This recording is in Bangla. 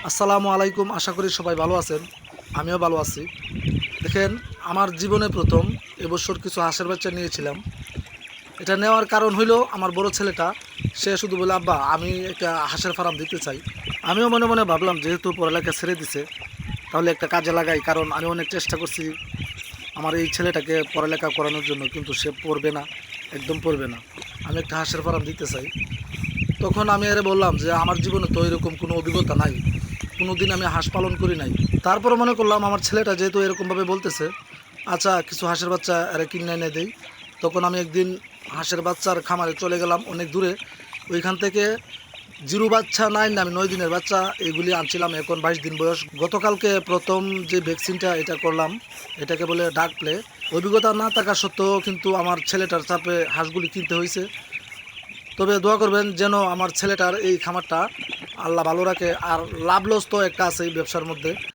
আসসালামু আলাইকুম। আশা করি সবাই ভালো আছেন। আমিও ভালো আছি। দেখেন, আমার জীবনে প্রথম এবছর কিছু হাঁসের বাচ্চা নিয়েছিলাম। এটা নেওয়ার কারণ হইল আমার বড় ছেলেটা সে শুধু বলে, আব্বা আমি একটা হাঁসের ফার্ম দিতে চাই। আমিও মনে মনে ভাবলাম যেহেতু পড়ালেখা ছেড়ে দিছে তাহলে একটা কাজে লাগাই, কারণ আমি অনেক চেষ্টা করছি আমার এই ছেলেটাকে পড়ালেখা করানোর জন্য, কিন্তু সে পড়বে না, একদম পড়বে না। আমি একটা হাঁসের ফার্ম দিতে চাই। তখন আমি এর বললাম যে আমার জীবনে তো এরকম কোনো অভিজ্ঞতা নাই, কোনো দিন আমি হাঁস পালন করি নাই। তারপরে মনে করলাম আমার ছেলেটা যেহেতু এরকমভাবে বলতেছে, আচ্ছা কিছু হাঁসের বাচ্চা এরা কিনে এনে দেই। তখন আমি একদিন হাঁসের বাচ্চার খামারে চলে গেলাম অনেক দূরে। ওইখান থেকে জিরো বাচ্চা নাই না, আমি 9 দিনের বাচ্চা এগুলি আনছিলাম, এখন 22 দিন বয়স। গতকালকে প্রথম যে ভ্যাকসিনটা এটা করলাম, এটাকে বলে ডাক প্লে। অভিজ্ঞতা না থাকা সত্ত্বেও কিন্তু আমার ছেলেটার চাপে হাঁসগুলি কিনতে হয়েছে। তবে দোয়া করবেন যেন আমার ছেলেটার এই খামারটা আল্লাহ ভালো রাখে। আর লাভ লস তো একটা আছে এই ব্যবসার মধ্যে।